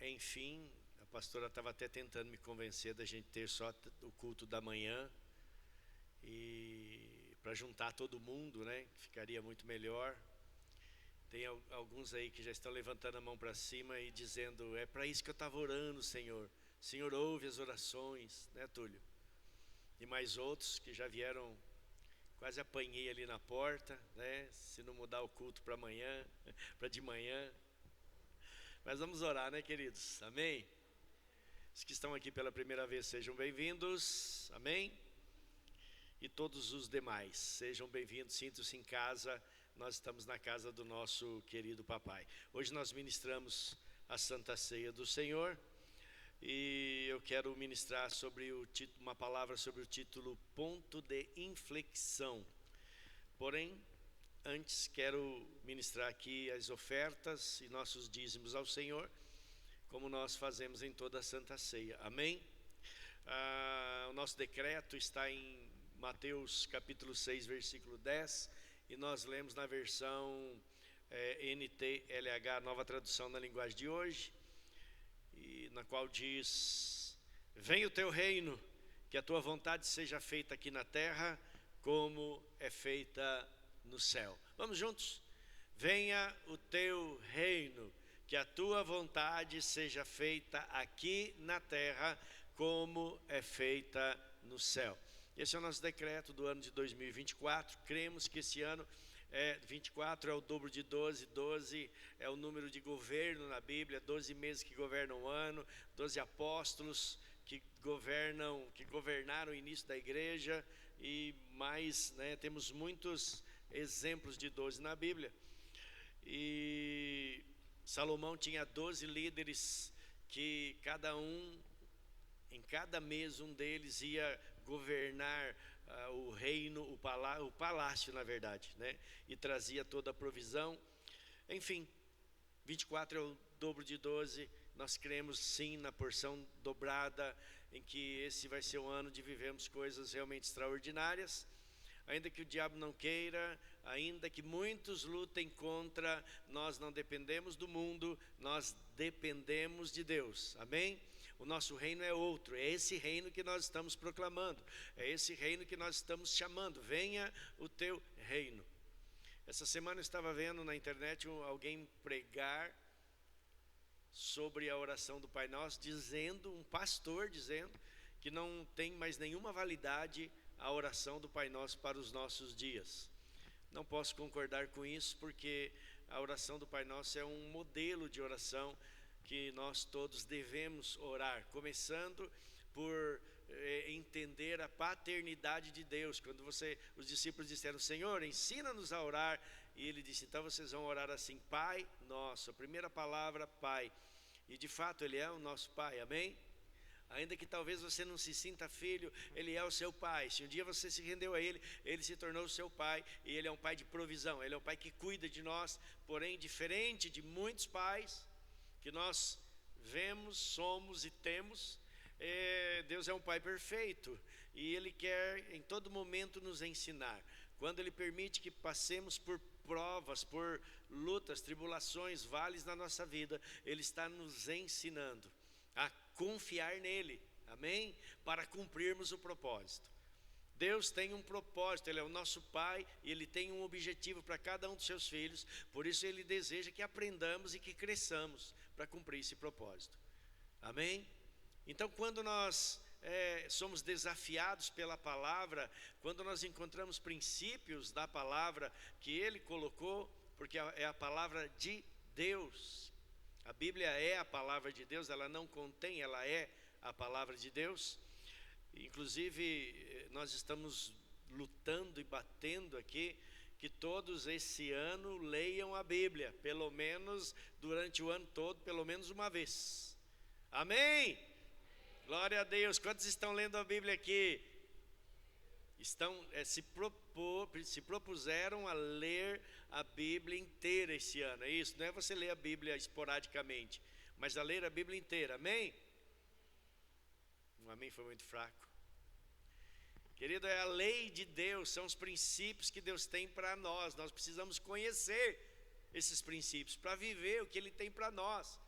enfim, a pastora estava até tentando me convencer da gente ter só o culto da manhã, e para juntar todo mundo, né? Ficaria muito melhor. Tem alguns aí que já estão levantando a mão para cima e dizendo: é para isso que eu estava orando, Senhor. Senhor, ouve as orações, né, Túlio? E mais outros que já vieram, quase apanhei ali na porta, né? Se não mudar o culto para amanhã, para de manhã. Mas vamos orar, né, queridos? Amém? Os que estão aqui pela primeira vez, sejam bem-vindos. Amém? E todos os demais, sejam bem-vindos, sintam-se em casa. Nós estamos na casa do nosso querido papai. Hoje nós ministramos a Santa Ceia do Senhor, e eu quero ministrar sobre uma palavra sobre o título Ponto de Inflexão. Porém, antes quero ministrar aqui as ofertas e nossos dízimos ao Senhor, como nós fazemos em toda a Santa Ceia. Amém? O nosso decreto está em Mateus capítulo 6, versículo 10, e nós lemos na versão NTLH, nova tradução na linguagem de hoje, e na qual diz: venha o teu reino, que a tua vontade seja feita aqui na terra, como é feita no céu. Vamos juntos? Venha o teu reino, que a tua vontade seja feita aqui na terra, como é feita no céu. Esse é o nosso decreto do ano de 2024. Cremos que esse ano 24 é o dobro de 12, 12 é o número de governo na Bíblia, 12 meses que governam o ano, 12 apóstolos que governaram o início da igreja, e mais, né, temos muitos exemplos de 12 na Bíblia. E Salomão tinha 12 líderes que em cada mês um deles ia governar o reino, o palácio na verdade, né? E trazia toda a provisão. Enfim, 24 é o dobro de 12, nós cremos sim na porção dobrada, em que esse vai ser o ano de vivermos coisas realmente extraordinárias. Ainda que o diabo não queira, ainda que muitos lutem contra, nós não dependemos do mundo, nós dependemos de Deus. Amém? O nosso reino é outro, é esse reino que nós estamos proclamando, é esse reino que nós estamos chamando: venha o teu reino. Essa semana eu estava vendo na internet alguém pregar sobre a oração do Pai Nosso, um pastor dizendo que não tem mais nenhuma validade a oração do Pai Nosso para os nossos dias. Não posso concordar com isso, porque a oração do Pai Nosso é um modelo de oração que nós todos devemos orar, começando por entender a paternidade de Deus. Quando os discípulos disseram: Senhor, ensina-nos a orar, e ele disse: então vocês vão orar assim: Pai Nosso. A primeira palavra, Pai, e de fato Ele é o nosso Pai. Amém? Ainda que talvez você não se sinta filho, Ele é o seu Pai. Se um dia você se rendeu a Ele, Ele se tornou o seu Pai, e Ele é um Pai de provisão, Ele é um Pai que cuida de nós. Porém, diferente de muitos pais que nós vemos, somos e temos, Deus é um Pai perfeito, e Ele quer em todo momento nos ensinar. Quando Ele permite que passemos por provas, por lutas, tribulações, vales na nossa vida, Ele está nos ensinando a confiar nele, amém? Para cumprirmos o propósito. Deus tem um propósito, Ele é o nosso Pai, e Ele tem um objetivo para cada um dos seus filhos. Por isso Ele deseja que aprendamos e que cresçamos para cumprir esse propósito, amém? Então, quando nós somos desafiados pela palavra, quando nós encontramos princípios da palavra que Ele colocou, porque é a palavra de Deus. A Bíblia é a palavra de Deus, ela não contém, ela é a palavra de Deus. Inclusive, nós estamos lutando e batendo aqui que todos esse ano leiam a Bíblia, pelo menos durante o ano todo, pelo menos uma vez. Amém? Glória a Deus. Quantos estão lendo a Bíblia aqui? Se propuseram a ler a Bíblia inteira esse ano, é isso? Não é você ler a Bíblia esporadicamente, mas a ler a Bíblia inteira, amém? Um amém foi muito fraco. Querido, é a lei de Deus, são os princípios que Deus tem para nós. Nós precisamos conhecer esses princípios para viver o que Ele tem para nós.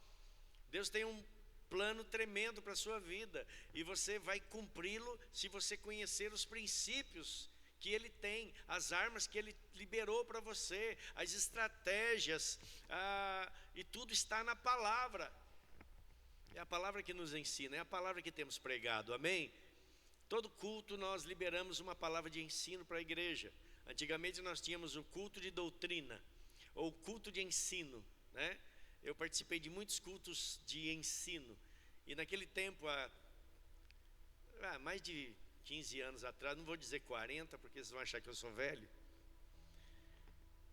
Deus tem um plano tremendo para a sua vida, e você vai cumpri-lo se você conhecer os princípios que Ele tem, as armas que Ele liberou para você, as estratégias, e tudo está na palavra. É a palavra que nos ensina, é a palavra que temos pregado, amém? Todo culto nós liberamos uma palavra de ensino para a igreja. Antigamente nós tínhamos o culto de doutrina, ou culto de ensino, né? Eu participei de muitos cultos de ensino, e naquele tempo, há mais de 15 anos atrás, não vou dizer 40, porque vocês vão achar que eu sou velho,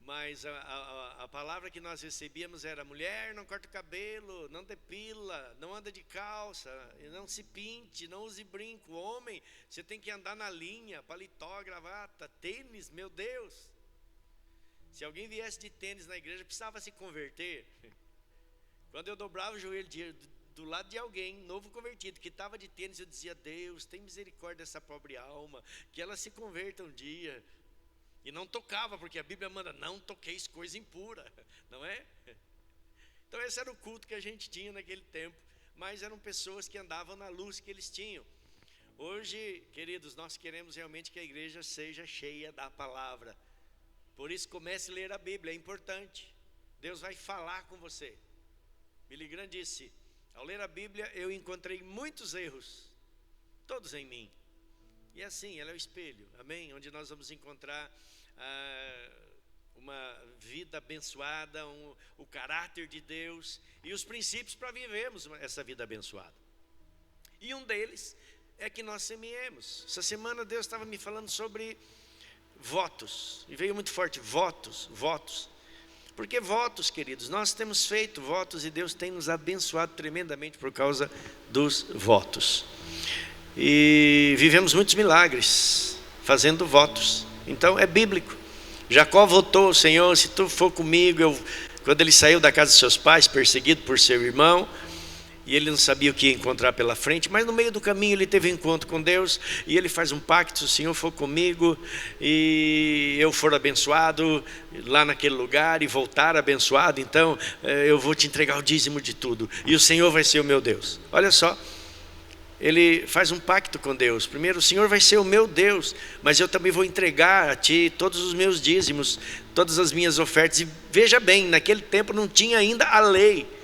mas a palavra que nós recebíamos era: mulher, não corta o cabelo, não depila, não anda de calça, não se pinte, não use brinco. Homem, você tem que andar na linha, paletó, gravata, tênis, meu Deus. Se alguém viesse de tênis na igreja, precisava se converter. Quando eu dobrava o joelho do lado de alguém, novo convertido, que estava de tênis, eu dizia: Deus, tem misericórdia dessa pobre alma, que ela se converta um dia. E não tocava, porque a Bíblia manda: não toqueis coisa impura, não é? Então esse era o culto que a gente tinha naquele tempo, mas eram pessoas que andavam na luz que eles tinham. Hoje, queridos, nós queremos realmente que a igreja seja cheia da palavra. Por isso, comece a ler a Bíblia, é importante. Deus vai falar com você. Billy Graham disse: ao ler a Bíblia eu encontrei muitos erros, todos em mim. E assim, ela é o espelho, amém? Onde nós vamos encontrar uma vida abençoada, o caráter de Deus e os princípios para vivermos essa vida abençoada. E um deles é que nós semeemos. Essa semana Deus estava me falando sobre votos, e veio muito forte: votos. Porque votos, queridos, nós temos feito votos e Deus tem nos abençoado tremendamente por causa dos votos. E vivemos muitos milagres fazendo votos. Então é bíblico. Jacó votou: Senhor, se tu for comigo. Quando ele saiu da casa de seus pais, perseguido por seu irmão, e ele não sabia o que ia encontrar pela frente, mas no meio do caminho ele teve um encontro com Deus, e ele faz um pacto: se o Senhor for comigo e eu for abençoado lá naquele lugar e voltar abençoado, então eu vou te entregar o dízimo de tudo, e o Senhor vai ser o meu Deus. Olha só, ele faz um pacto com Deus. Primeiro: o Senhor vai ser o meu Deus, mas eu também vou entregar a ti todos os meus dízimos, todas as minhas ofertas. E veja bem, naquele tempo não tinha ainda a lei.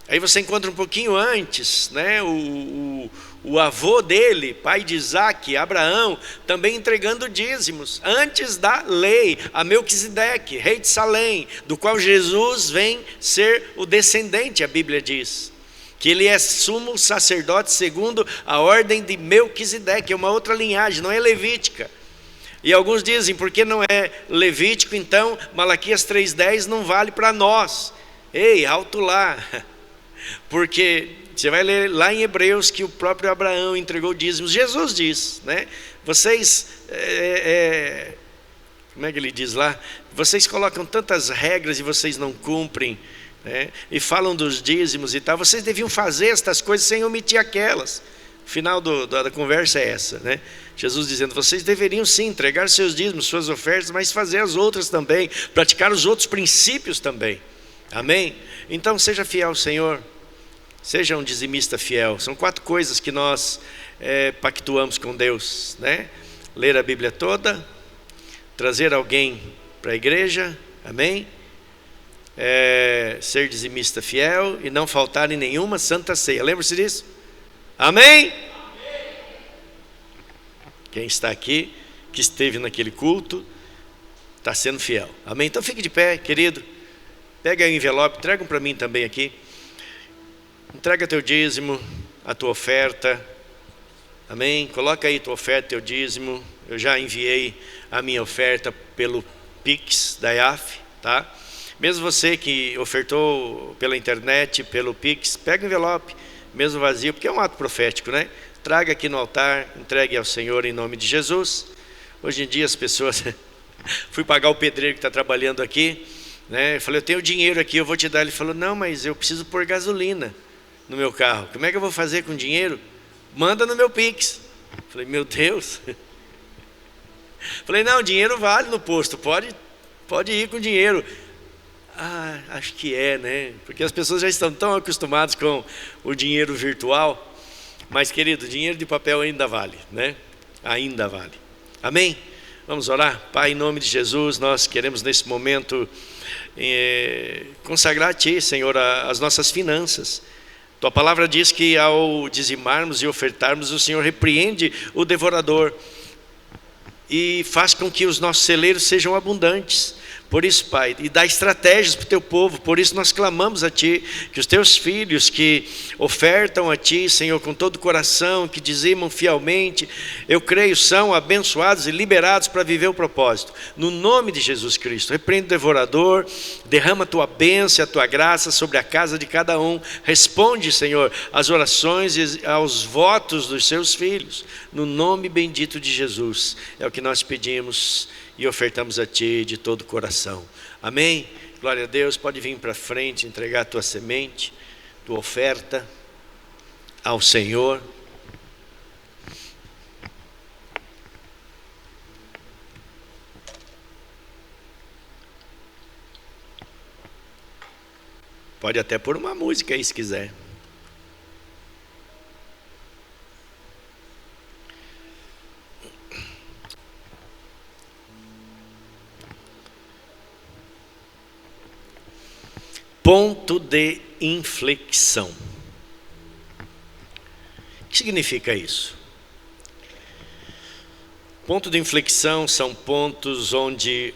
Aí você encontra um pouquinho antes, né, o avô dele, pai de Isaac, Abraão, também entregando dízimos, antes da lei, a Melquisedeque, rei de Salém, do qual Jesus vem ser o descendente. A Bíblia diz que ele é sumo sacerdote segundo a ordem de Melquisedeque, é uma outra linhagem, não é levítica. E alguns dizem: porque não é levítico, então Malaquias 3,10 não vale para nós. Ei, alto lá! Porque você vai ler lá em Hebreus que o próprio Abraão entregou dízimos. Jesus diz, né? Vocês, como é que ele diz lá? Vocês colocam tantas regras e vocês não cumprem, né? E falam dos dízimos e tal. Vocês deviam fazer estas coisas sem omitir aquelas. O final da conversa é essa, né? Jesus dizendo: vocês deveriam sim entregar seus dízimos, suas ofertas, mas fazer as outras também, praticar os outros princípios também. Amém? Então seja fiel ao Senhor, seja um dizimista fiel. São 4 coisas que nós pactuamos com Deus, né? Ler a Bíblia toda, trazer alguém para a igreja, amém? Ser dizimista fiel e não faltar em nenhuma santa ceia. Lembra-se disso? Amém? Quem está aqui, que esteve naquele culto, está sendo fiel. Amém? Então fique de pé, querido. Pega aí o envelope, entrega para mim também aqui. Entrega teu dízimo, a tua oferta. Amém? Coloca aí tua oferta, teu dízimo. Eu já enviei a minha oferta pelo Pix da IAF, tá? Mesmo você que ofertou pela internet, pelo Pix, pega o envelope, mesmo vazio, porque é um ato profético, né? Traga aqui no altar, entregue ao Senhor em nome de Jesus. Hoje em dia as pessoas... Fui pagar o pedreiro que está trabalhando aqui, né? Eu falei: eu tenho dinheiro aqui, eu vou te dar. Ele falou: não, mas eu preciso pôr gasolina no meu carro. Como é que eu vou fazer com dinheiro? Manda no meu Pix. Eu falei: meu Deus. Falei: não, dinheiro vale no posto, pode ir com dinheiro. Acho que é, né? Porque as pessoas já estão tão acostumadas com o dinheiro virtual. Mas, querido, dinheiro de papel ainda vale, né? Ainda vale. Amém? Vamos orar? Pai, em nome de Jesus, nós queremos nesse momento consagrar a Ti, Senhor, as nossas finanças. Tua palavra diz que ao dizimarmos e ofertarmos, o Senhor repreende o devorador e faz com que os nossos celeiros sejam abundantes. Por isso, Pai, e dá estratégias para o Teu povo. Por isso nós clamamos a Ti, que os Teus filhos que ofertam a Ti, Senhor, com todo o coração, que dizimam fielmente, eu creio, são abençoados e liberados para viver o propósito. No nome de Jesus Cristo, repreende o devorador, derrama a Tua bênção, a Tua graça sobre a casa de cada um. Responde, Senhor, às orações e aos votos dos Seus filhos. No nome bendito de Jesus, é o que nós pedimos e ofertamos a Ti de todo o coração. Amém? Glória a Deus. Pode vir para frente, entregar a tua semente, tua oferta ao Senhor. Pode até pôr uma música aí se quiser. Ponto de inflexão. O que significa isso? Ponto de inflexão são pontos onde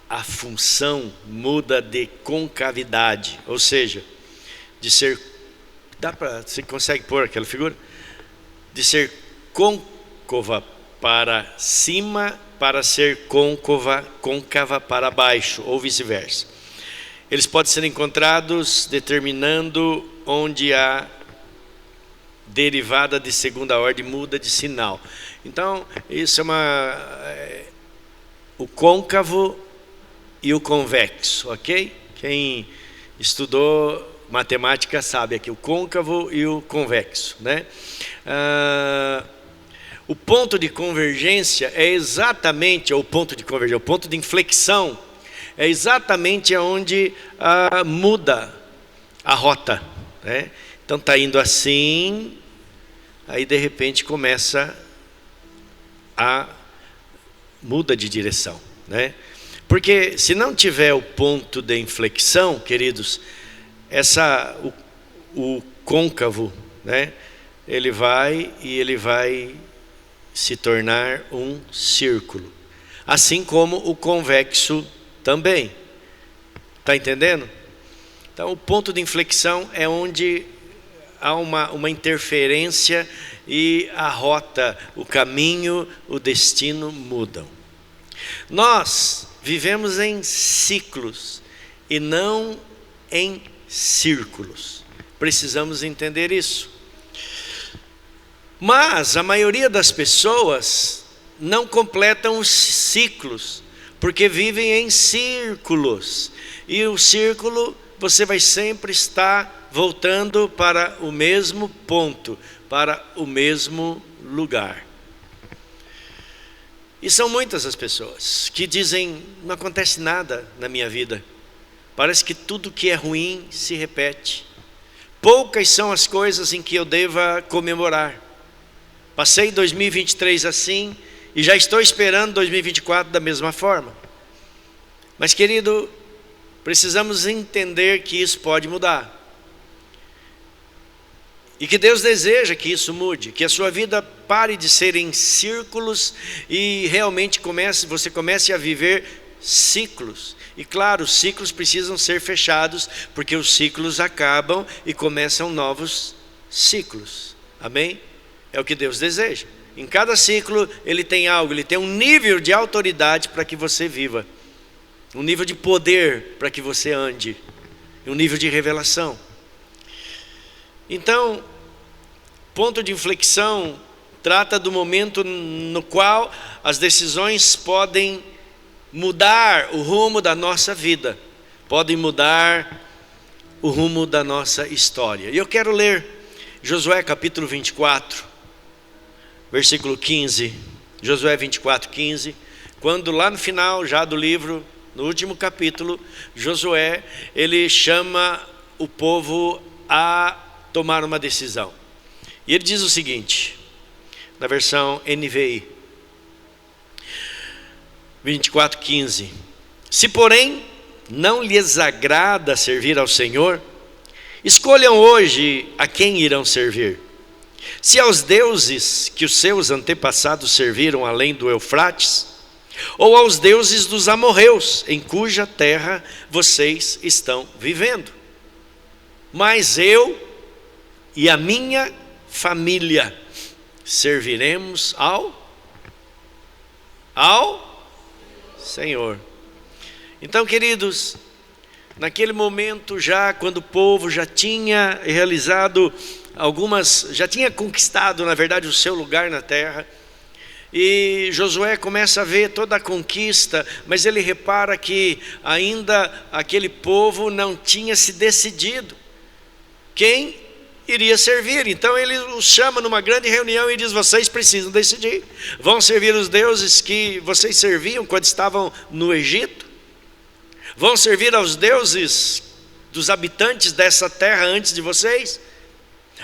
a função muda de concavidade, ou seja, de ser, você consegue pôr aquela figura? De ser côncava para cima para ser côncava para baixo, ou vice-versa. Eles podem ser encontrados determinando onde a derivada de segunda ordem muda de sinal. Então, isso é o côncavo e o convexo, ok? Quem estudou matemática sabe aqui, o côncavo e o convexo, né? O ponto de convergência é exatamente, o ponto de inflexão, é exatamente onde muda a rota, né? Então está indo assim, aí de repente começa muda de direção, né? Porque se não tiver o ponto de inflexão, queridos, o côncavo, né? Ele vai se tornar um círculo, assim como o convexo também. Está entendendo? Então o ponto de inflexão é onde há uma interferência e a rota, o caminho, o destino mudam. Nós vivemos em ciclos e não em círculos. Precisamos entender isso. Mas a maioria das pessoas não completam os ciclos, porque vivem em círculos. E o círculo, você vai sempre estar voltando para o mesmo ponto, para o mesmo lugar. E são muitas as pessoas que dizem, não acontece nada na minha vida. Parece que tudo que é ruim se repete. Poucas são as coisas em que eu deva comemorar. Passei 2023 assim, e já estou esperando 2024 da mesma forma. Mas, querido, precisamos entender que isso pode mudar. E que Deus deseja que isso mude, que a sua vida pare de ser em círculos e realmente você comece a viver ciclos. E claro, os ciclos precisam ser fechados, porque os ciclos acabam e começam novos ciclos. Amém? É o que Deus deseja. Em cada ciclo ele tem algo, ele tem um nível de autoridade para que você viva, um nível de poder para que você ande, um nível de revelação. Então, ponto de inflexão trata do momento no qual as decisões podem mudar o rumo da nossa vida, podem mudar o rumo da nossa história. E eu quero ler Josué capítulo 24, versículo 15, Josué 24, 15, quando lá no final já do livro, no último capítulo, Josué, ele chama o povo a tomar uma decisão. E ele diz o seguinte, na versão NVI, 24:15: se porém não lhes agrada servir ao Senhor, escolham hoje a quem irão servir. Se aos deuses que os seus antepassados serviram além do Eufrates, ou aos deuses dos amorreus, em cuja terra vocês estão vivendo. Mas eu e a minha família serviremos ao Senhor. Então, queridos, naquele momento já, quando o povo já tinha realizado já tinha conquistado, na verdade, o seu lugar na terra, e Josué começa a ver toda a conquista, mas ele repara que ainda aquele povo não tinha se decidido quem iria servir. Então ele os chama numa grande reunião e diz: vocês precisam decidir, vão servir os deuses que vocês serviam quando estavam no Egito? Vão servir aos deuses dos habitantes dessa terra antes de vocês?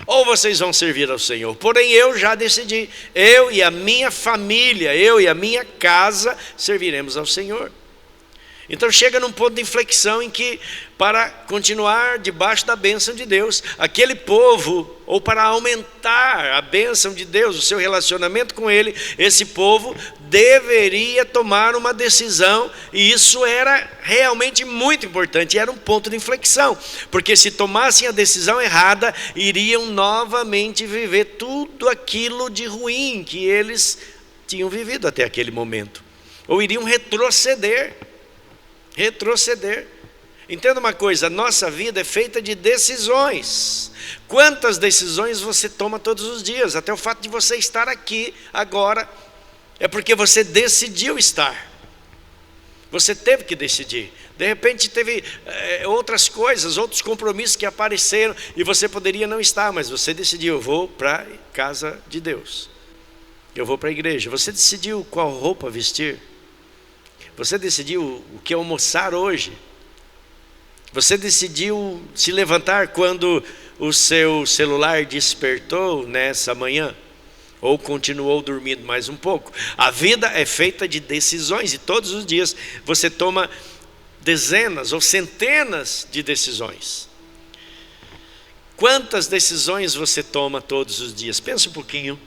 Ou vocês vão servir ao Senhor? Porém eu já decidi, eu e a minha família, eu e a minha casa serviremos ao Senhor. Então chega num ponto de inflexão em que, para continuar debaixo da bênção de Deus, aquele povo, ou para aumentar a bênção de Deus, o seu relacionamento com Ele, esse povo deveria tomar uma decisão, e isso era realmente muito importante, era um ponto de inflexão, porque se tomassem a decisão errada, iriam novamente viver tudo aquilo de ruim que eles tinham vivido até aquele momento, ou iriam retroceder. Entenda uma coisa, nossa vida é feita de decisões. Quantas decisões você toma todos os dias? Até o fato de você estar aqui agora é porque você decidiu estar. Você teve que decidir. De repente teve outras coisas, outros compromissos que apareceram e você poderia não estar, mas você decidiu: eu vou para a casa de Deus, eu vou para a igreja. Você decidiu qual roupa vestir. Você decidiu o que almoçar hoje. Você decidiu se levantar quando o seu celular despertou nessa manhã, ou continuou dormindo mais um pouco. A vida é feita de decisões, e todos os dias você toma dezenas ou centenas de decisões. Quantas decisões você toma todos os dias? Pensa um pouquinho.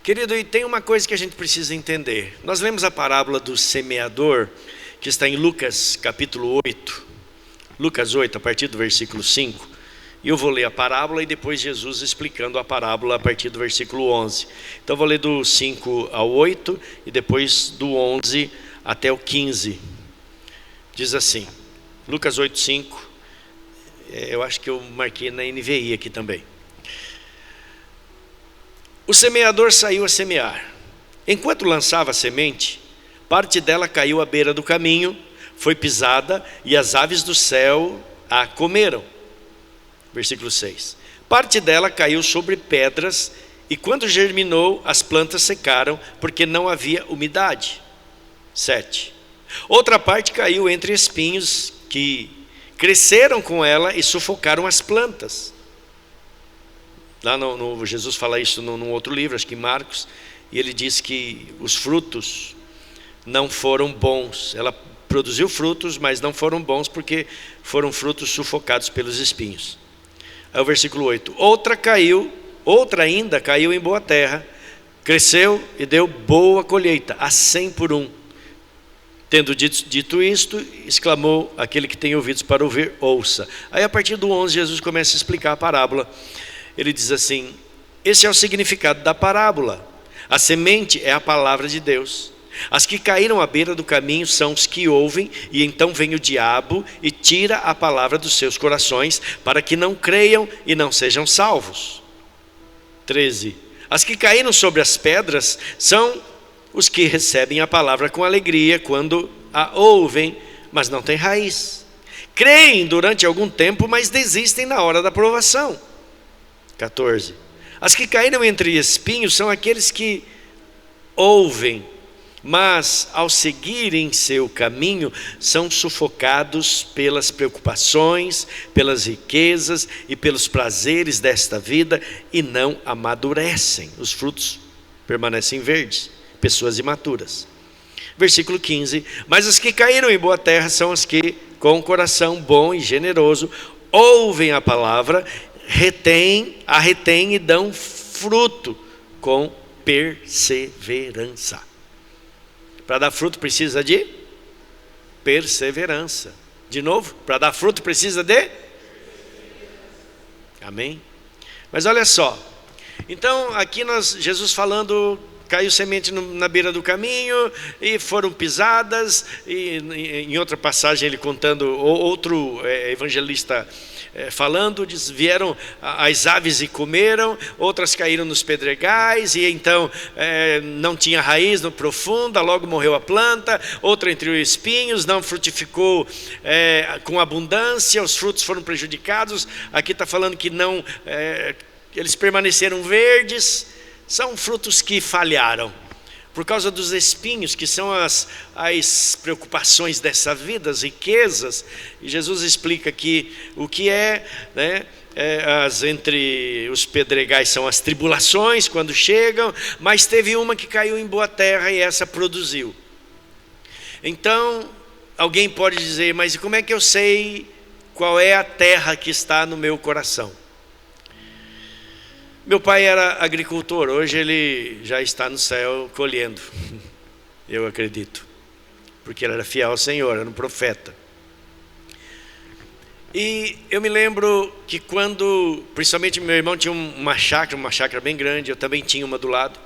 Querido, e tem uma coisa que a gente precisa entender. Nós lemos a parábola do semeador, que está em Lucas capítulo 8. Lucas 8, a partir do versículo 5. E eu vou ler a parábola e depois Jesus explicando a parábola a partir do versículo 11. Então eu vou ler do 5 ao 8 e depois do 11 até o 15. Diz assim, Lucas 8, 5. Eu acho que eu marquei na NVI aqui também. O semeador saiu a semear. Enquanto lançava a semente, parte dela caiu à beira do caminho, foi pisada e as aves do céu a comeram. Versículo 6. Parte dela caiu sobre pedras e quando germinou, as plantas secaram porque não havia umidade. 7. Outra parte caiu entre espinhos que cresceram com ela e sufocaram as plantas. Lá Jesus fala isso num outro livro, acho que em Marcos, e ele diz que os frutos não foram bons. Ela produziu frutos, mas não foram bons porque foram frutos sufocados pelos espinhos. Aí o versículo 8. Outra ainda caiu em boa terra, cresceu e deu boa colheita, a 100 por 1. Tendo dito isto, exclamou aquele que tem ouvidos para ouvir, ouça. Aí a partir do 11 Jesus começa a explicar a parábola. Ele diz assim: esse é o significado da parábola. A semente é a palavra de Deus. As que caíram à beira do caminho são os que ouvem, e então vem o diabo e tira a palavra dos seus corações, para que não creiam e não sejam salvos. 13. As que caíram sobre as pedras são os que recebem a palavra com alegria quando a ouvem, mas não têm raiz. Creem durante algum tempo, mas desistem na hora da provação. 14. As que caíram entre espinhos são aqueles que ouvem, mas ao seguirem seu caminho, são sufocados pelas preocupações, pelas riquezas e pelos prazeres desta vida e não amadurecem. Os frutos permanecem verdes, pessoas imaturas. Versículo 15: mas os que caíram em boa terra são os que, com um coração bom e generoso, ouvem a palavra, a retêm e dão fruto com perseverança. Para dar fruto precisa de perseverança. De novo, para dar fruto precisa de? Amém? Mas olha só, então aqui Jesus falando, caiu semente na beira do caminho e foram pisadas, e em outra passagem ele contando, outro evangelista falando, diz, vieram as aves e comeram, outras caíram nos pedregais, e então não tinha raiz no profunda, logo morreu a planta. Outra entre os espinhos, não frutificou com abundância, os frutos foram prejudicados. Aqui está falando que não, eles permaneceram verdes. São frutos que falharam por causa dos espinhos, que são as preocupações dessa vida, as riquezas. E Jesus explica que o que entre os pedregais são as tribulações quando chegam, mas teve uma que caiu em boa terra e essa produziu. Então alguém pode dizer, mas como é que eu sei qual é a terra que está no meu coração? Meu pai era agricultor, hoje ele já está no céu colhendo, eu acredito, porque ele era fiel ao Senhor, era um profeta. E eu me lembro que quando, principalmente meu irmão tinha uma chácara bem grande, eu também tinha uma do lado,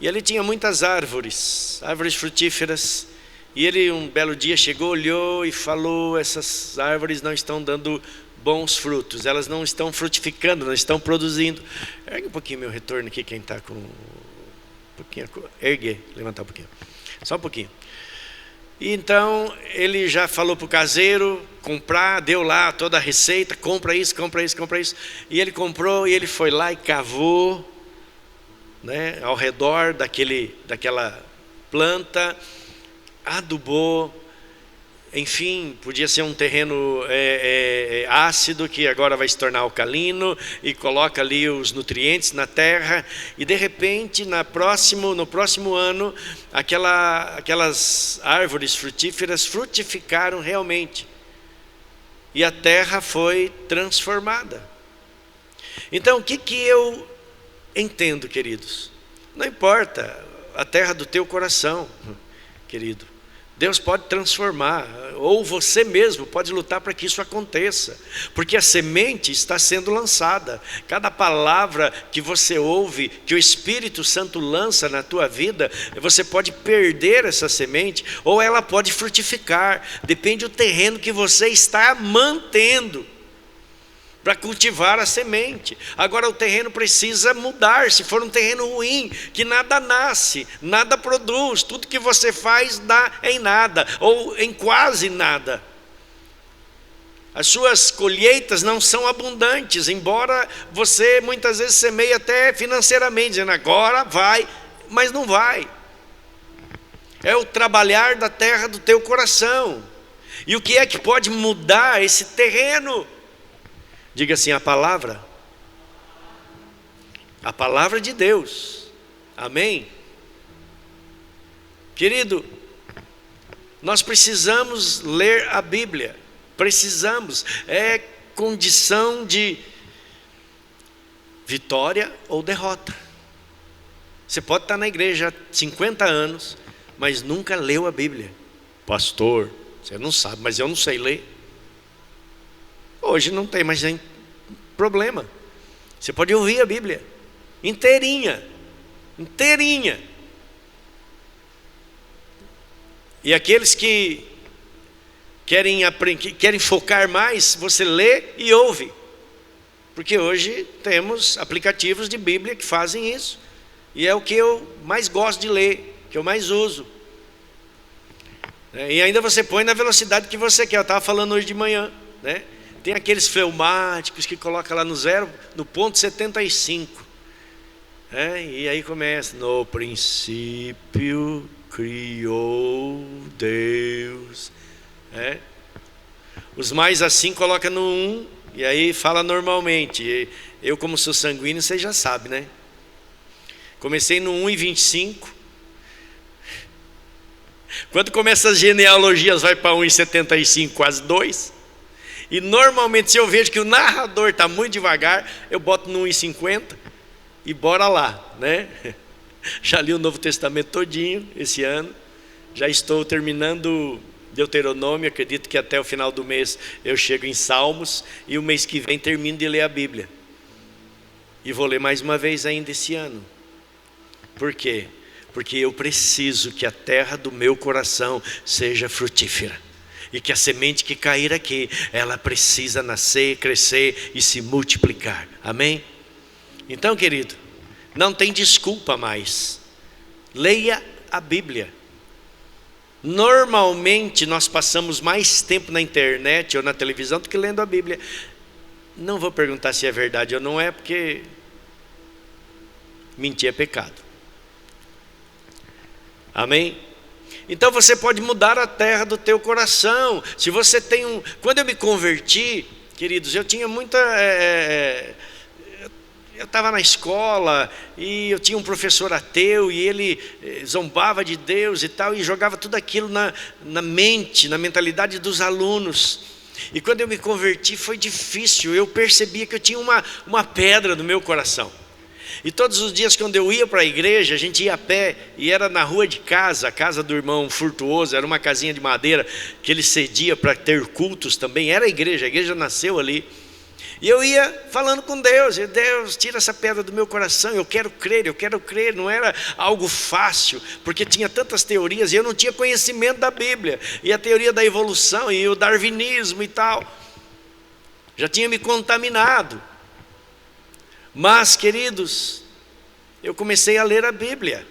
e ali tinha muitas árvores frutíferas, e ele um belo dia chegou, olhou e falou, essas árvores não estão dando bons frutos, elas não estão frutificando, não estão produzindo. Ergue um pouquinho meu retorno aqui, quem está com um pouquinho, levantar um pouquinho, só um pouquinho. E então ele já falou para o caseiro comprar, deu lá toda a receita, compra isso, e ele comprou, e ele foi lá e cavou, ao redor daquela planta, adubou. Enfim, podia ser um terreno ácido, que agora vai se tornar alcalino, e coloca ali os nutrientes na terra, e de repente no próximo ano aquelas árvores frutíferas frutificaram realmente, e a terra foi transformada. Então o que eu entendo, queridos? Não importa a terra do teu coração, querido, Deus pode transformar, ou você mesmo pode lutar para que isso aconteça, porque a semente está sendo lançada. Cada palavra que você ouve, que o Espírito Santo lança na tua vida, você pode perder essa semente, ou ela pode frutificar, depende do terreno que você está mantendo para cultivar a semente. Agora o terreno precisa mudar. Se for um terreno ruim, que nada nasce, nada produz, tudo que você faz dá em nada, ou em quase nada. As suas colheitas não são abundantes, embora você muitas vezes semeie até financeiramente, dizendo agora vai, mas não vai. É o trabalhar da terra do teu coração. E o que é que pode mudar esse terreno? Diga assim, a palavra de Deus. Amém? Querido, nós precisamos ler a Bíblia. Precisamos, é condição de vitória ou derrota. Você pode estar na igreja há 50 anos, mas nunca leu a Bíblia. Pastor, você não sabe, mas eu não sei ler. Hoje não tem mais nem problema. Você pode ouvir a Bíblia inteirinha. E aqueles que querem focar mais, você lê e ouve. Porque hoje temos aplicativos de Bíblia que fazem isso. E é o que eu mais gosto de ler, que eu mais uso. E ainda você põe na velocidade que você quer. Eu estava falando hoje de manhã, Tem aqueles fleumáticos que coloca lá no ponto 75. E aí começa, no princípio criou Deus. Os mais assim coloca no 1 e aí fala normalmente. Eu, como sou sanguíneo, você já sabe, né? Comecei no 1:25. Quando começa as genealogias, vai para 1:75, quase 2. E normalmente, se eu vejo que o narrador está muito devagar, eu boto no 1:50 e bora lá, né? Já li o Novo Testamento todinho esse ano. Já estou terminando Deuteronômio. Acredito que até o final do mês eu chego em Salmos. E o mês que vem termino de ler a Bíblia. E vou ler mais uma vez ainda esse ano. Por quê? Porque eu preciso que a terra do meu coração seja frutífera. E que a semente que cair aqui, ela precisa nascer, crescer e se multiplicar. Amém? Então, querido, não tem desculpa mais. Leia a Bíblia. Normalmente nós passamos mais tempo na internet ou na televisão do que lendo a Bíblia. Não vou perguntar se é verdade ou não é, porque mentir é pecado. Amém? Então você pode mudar a terra do teu coração. Se você tem Quando eu me converti, queridos, eu tinha muita... Eu estava na escola e eu tinha um professor ateu e ele zombava de Deus e tal, e jogava tudo aquilo na mente, na mentalidade dos alunos. E quando eu me converti foi difícil. Eu percebia que eu tinha uma pedra no meu coração. E todos os dias quando eu ia para a igreja, a gente ia a pé, e era na rua de casa, a casa do irmão Furtuoso, era uma casinha de madeira que ele cedia para ter cultos também, era a igreja nasceu ali. E eu ia falando com Deus, e Deus, tira essa pedra do meu coração, eu quero crer. Não era algo fácil, porque tinha tantas teorias, e eu não tinha conhecimento da Bíblia, e a teoria da evolução, e o darwinismo e tal, já tinha me contaminado. Mas, queridos, eu comecei a ler a Bíblia,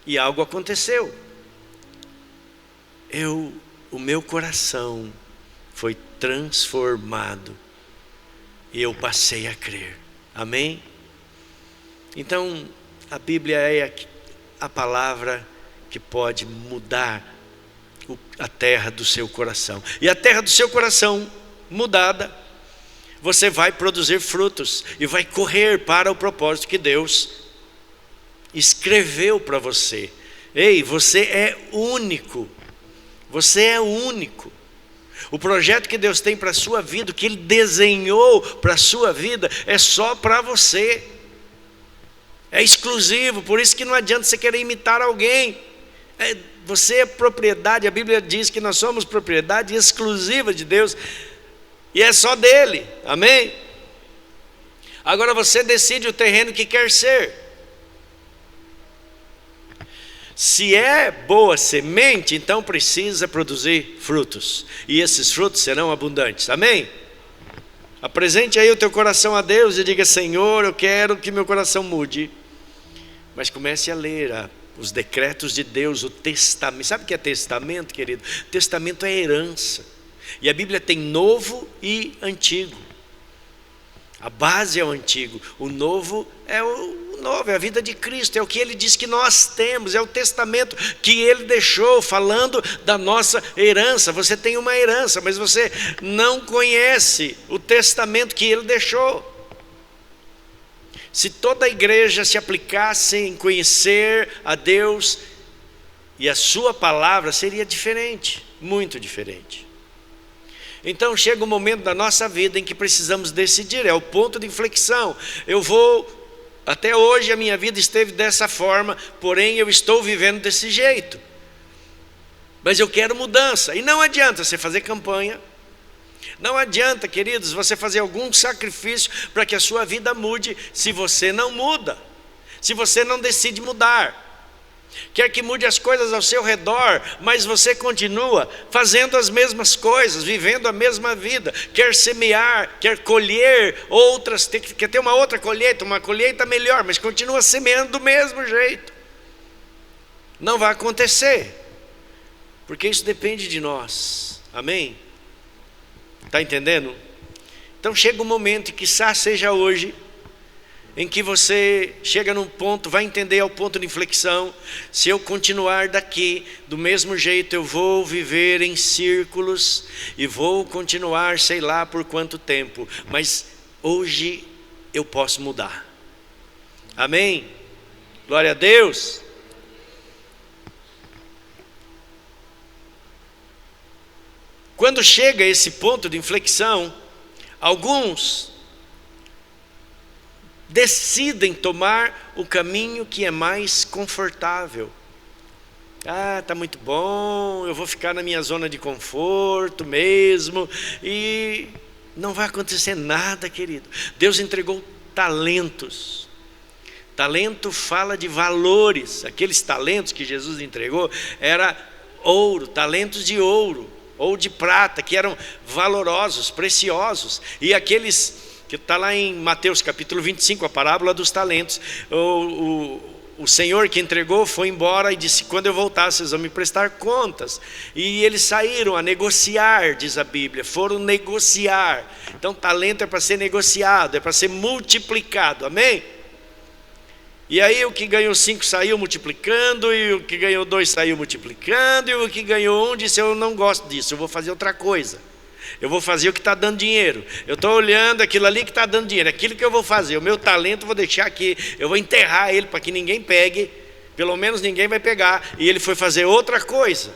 e algo aconteceu. O meu coração foi transformado, e eu passei a crer. Amém? Então, a Bíblia é a palavra que pode mudar a terra do seu coração. E a terra do seu coração mudada, você vai produzir frutos e vai correr para o propósito que Deus escreveu para você. Ei, você é único. Você é único. O projeto que Deus tem para a sua vida, o que Ele desenhou para a sua vida, é só para você. É exclusivo, por isso que não adianta você querer imitar alguém. Você é propriedade, a Bíblia diz que nós somos propriedade exclusiva de Deus. E é só dele, amém? Agora você decide o terreno que quer ser. Se é boa semente, então precisa produzir frutos. E esses frutos serão abundantes, amém? Apresente aí o teu coração a Deus e diga: Senhor, eu quero que meu coração mude. Mas comece a ler os decretos de Deus, o testamento. Sabe o que é testamento, querido? Testamento é herança. E a Bíblia tem novo e antigo. A base é o antigo, o novo é é a vida de Cristo, é o que Ele diz que nós temos, é o testamento que Ele deixou, falando da nossa herança. Você tem uma herança, mas você não conhece o testamento que Ele deixou. Se toda a igreja se aplicasse em conhecer a Deus e a sua palavra, seria diferente, muito diferente. Então chega um momento da nossa vida em que precisamos decidir, é o ponto de inflexão. Até hoje a minha vida esteve dessa forma, porém eu estou vivendo desse jeito. Mas eu quero mudança, e não adianta você fazer campanha, não adianta, queridos, você fazer algum sacrifício para que a sua vida mude, se você não muda, se você não decide mudar. Quer que mude as coisas ao seu redor, mas você continua fazendo as mesmas coisas, vivendo a mesma vida. Quer semear, quer colher outras, quer ter uma outra colheita, uma colheita melhor, mas continua semeando do mesmo jeito. Não vai acontecer, porque isso depende de nós, amém? Está entendendo? Então chega um momento, e quizá seja hoje, em que você chega num ponto, vai entender ao ponto de inflexão: se eu continuar daqui do mesmo jeito, eu vou viver em círculos e vou continuar sei lá por quanto tempo, mas hoje eu posso mudar. Amém? Glória a Deus. Quando chega esse ponto de inflexão, alguns decidem tomar o caminho que é mais confortável. Tá muito bom, eu vou ficar na minha zona de conforto mesmo, e não vai acontecer nada, querido. Deus entregou talentos. Talento fala de valores. Aqueles talentos que Jesus entregou era ouro, talentos de ouro ou de prata, que eram valorosos, preciosos. E aqueles que está lá em Mateus capítulo 25, a parábola dos talentos, o Senhor que entregou foi embora e disse: quando eu voltar vocês vão me prestar contas. E eles saíram a negociar, diz a Bíblia, foram negociar. Então talento é para ser negociado, é para ser multiplicado, amém? E aí o que ganhou 5 saiu multiplicando, e o que ganhou 2 saiu multiplicando, e o que ganhou 1 disse: eu não gosto disso, eu vou fazer outra coisa. Eu vou fazer o que está dando dinheiro. Eu estou olhando aquilo ali que está dando dinheiro, aquilo que eu vou fazer. O meu talento eu vou deixar aqui, eu vou enterrar ele para que ninguém pegue, pelo menos ninguém vai pegar. E ele foi fazer outra coisa.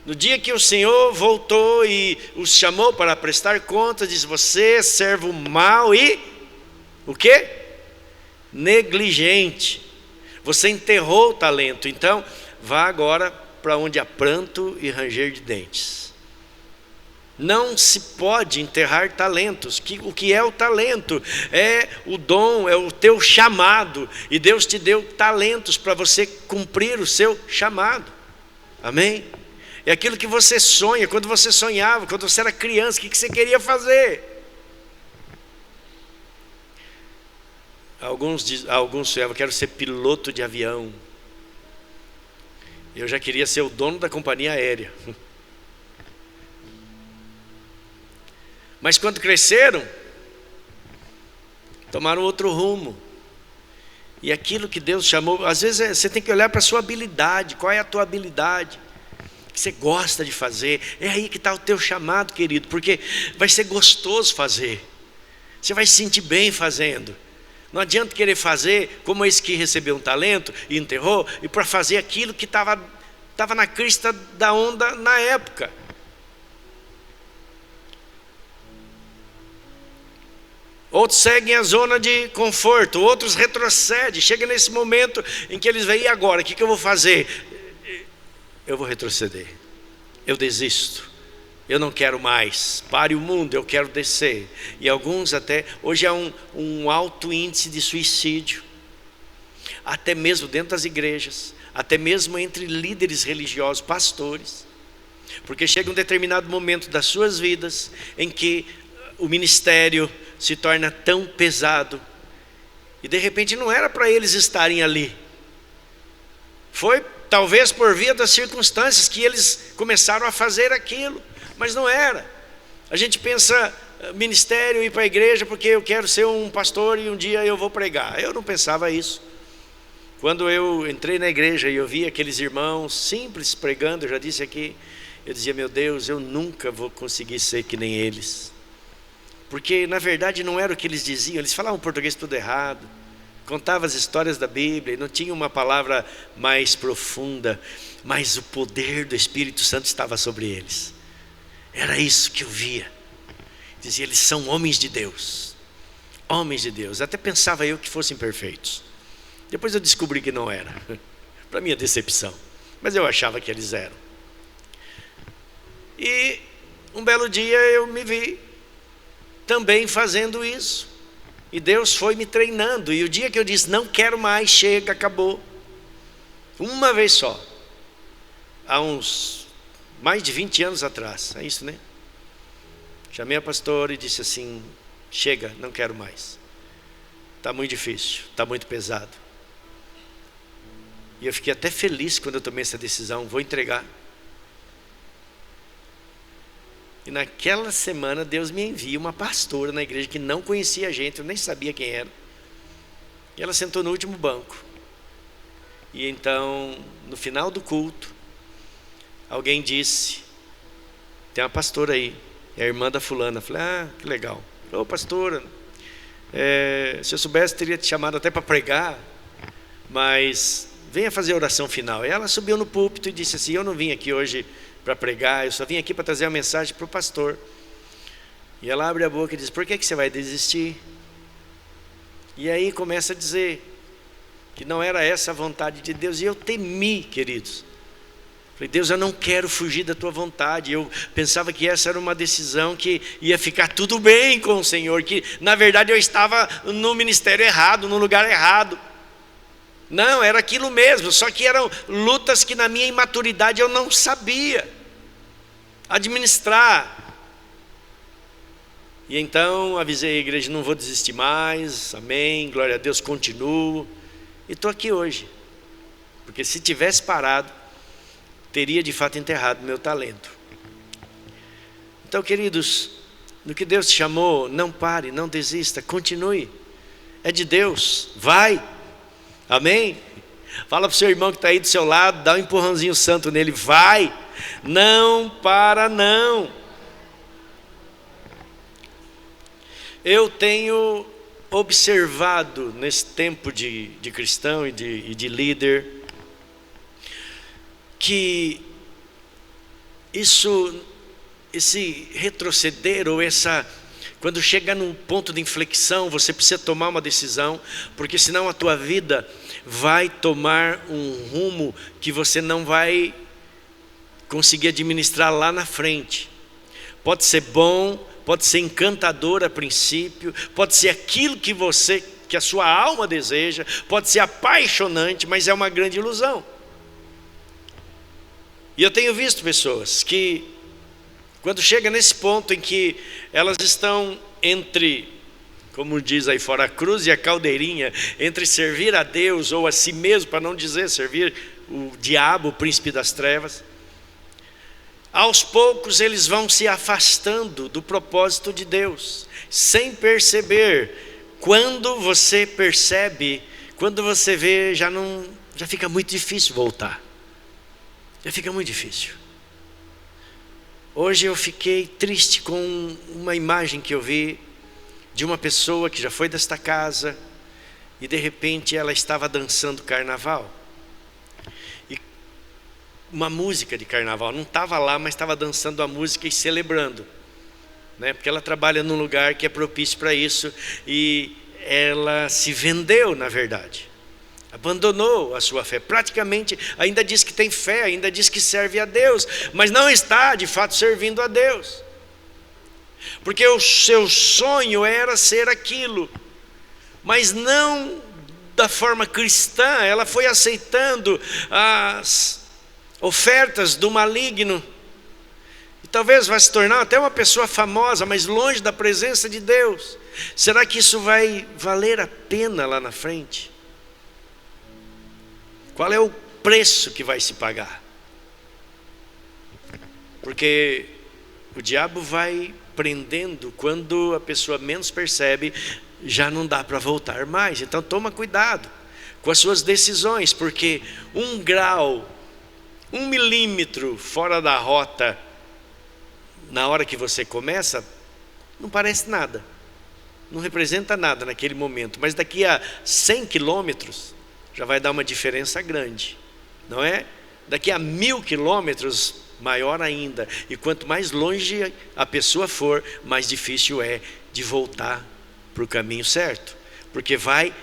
No dia que o Senhor voltou e os chamou para prestar contas, disse: você é servo mau e o quê? Negligente. Você enterrou o talento. Então vá agora para onde há pranto e ranger de dentes. Não se pode enterrar talentos. O que é o talento? É o dom, é o teu chamado. E Deus te deu talentos para você cumprir o seu chamado. Amém? É aquilo que você sonha. Quando você sonhava, quando você era criança, o que você queria fazer? Alguns sonhavam: quero ser piloto de avião. Eu já queria ser o dono da companhia aérea. Mas quando cresceram, tomaram outro rumo. E aquilo que Deus chamou, às vezes você tem que olhar para a sua habilidade. Qual é a tua habilidade? O que você gosta de fazer? É aí que está o teu chamado, querido. Porque vai ser gostoso fazer. Você vai se sentir bem fazendo. Não adianta querer fazer como esse que recebeu um talento e enterrou, e para fazer aquilo que estava na crista da onda na época. Outros seguem a zona de conforto, outros retrocedem. Chega nesse momento em que eles veem: e agora? O que eu vou fazer? Eu vou retroceder, eu desisto, eu não quero mais. Pare o mundo, eu quero descer. E alguns até, hoje há um alto índice de suicídio, até mesmo dentro das igrejas, até mesmo entre líderes religiosos, pastores. Porque chega um determinado momento das suas vidas em que o ministério se torna tão pesado, e de repente não era para eles estarem ali. Foi talvez por via das circunstâncias que eles começaram a fazer aquilo, mas não era. A gente pensa ministério, ir para a igreja porque eu quero ser um pastor e um dia eu vou pregar. Eu não pensava isso. Quando eu entrei na igreja e eu vi aqueles irmãos simples pregando, eu já disse aqui, eu dizia: meu Deus, eu nunca vou conseguir ser que nem eles. Porque na verdade não era o que eles diziam. Eles falavam português tudo errado, contavam as histórias da Bíblia, e não tinha uma palavra mais profunda, mas o poder do Espírito Santo estava sobre eles. Era isso que eu via. Dizia: eles são homens de Deus. Homens de Deus. Até pensava eu que fossem perfeitos. Depois eu descobri que não era, para minha decepção, mas eu achava que eles eram. E um belo dia eu me vi também fazendo isso, e Deus foi me treinando. E o dia que eu disse: não quero mais, chega, acabou, uma vez só, há uns mais de 20 anos atrás, é isso, né? Chamei a pastora e disse assim: chega, não quero mais, está muito difícil, está muito pesado. E eu fiquei até feliz quando eu tomei essa decisão: vou entregar. E naquela semana Deus me envia uma pastora na igreja que não conhecia a gente, eu nem sabia quem era. E ela sentou no último banco. E então, no final do culto, alguém disse: tem uma pastora aí, é a irmã da fulana. Eu falei: ah, que legal. Ô pastora, se eu soubesse teria te chamado até para pregar, mas venha fazer a oração final. E ela subiu no púlpito e disse assim: eu não vim aqui hoje para pregar, eu só vim aqui para trazer uma mensagem para o pastor. E ela abre a boca e diz: por que você vai desistir? E aí começa a dizer que não era essa a vontade de Deus. E eu temi, queridos. Falei: Deus, eu não quero fugir da tua vontade. Eu pensava que essa era uma decisão que ia ficar tudo bem com o Senhor, que na verdade eu estava no ministério errado, no lugar errado. Não, era aquilo mesmo, só que eram lutas que na minha imaturidade eu não sabia administrar. E então avisei a igreja: não vou desistir mais, amém, glória a Deus, continuo. E estou aqui hoje, porque se tivesse parado, teria de fato enterrado meu talento. Então, queridos, no que Deus te chamou, não pare, não desista, continue. É de Deus, vai, amém? Fala para o seu irmão que está aí do seu lado, dá um empurrãozinho santo nele: vai, não para não. Eu tenho observado nesse tempo de cristão e de líder, que esse retroceder, ou quando chega num ponto de inflexão, você precisa tomar uma decisão, porque senão a tua vida vai tomar um rumo que você não vai conseguir administrar lá na frente. Pode ser bom, pode ser encantador a princípio, pode ser aquilo que a sua alma deseja, pode ser apaixonante, mas é uma grande ilusão. E eu tenho visto pessoas que, quando chega nesse ponto em que elas estão entre, como diz aí fora, a cruz e a caldeirinha, entre servir a Deus ou a si mesmo, para não dizer servir o diabo, o príncipe das trevas, aos poucos eles vão se afastando do propósito de Deus, sem perceber. Quando você percebe, quando você vê, já fica muito difícil voltar. Já fica muito difícil. Hoje eu fiquei triste com uma imagem que eu vi de uma pessoa que já foi desta casa e de repente ela estava dançando carnaval. Uma música de carnaval, não estava lá, mas estava dançando a música e celebrando, né? Porque ela trabalha num lugar que é propício para isso, e ela se vendeu, na verdade, abandonou a sua fé, praticamente ainda diz que tem fé, ainda diz que serve a Deus, mas não está de fato servindo a Deus, porque o seu sonho era ser aquilo, mas não da forma cristã. Ela foi aceitando as ofertas do maligno, e talvez vai se tornar até uma pessoa famosa, mas longe da presença de Deus. Será que isso vai valer a pena lá na frente? Qual é o preço que vai se pagar? Porque o diabo vai prendendo, quando a pessoa menos percebe, já não dá para voltar mais. Então toma cuidado com as suas decisões, porque 1 grau, 1 milímetro fora da rota, na hora que você começa, não parece nada, não representa nada naquele momento, mas daqui a 100 quilômetros já vai dar uma diferença grande, não é? Daqui a 1000 quilômetros, maior ainda. E quanto mais longe a pessoa for, mais difícil é de voltar para o caminho certo, porque vai,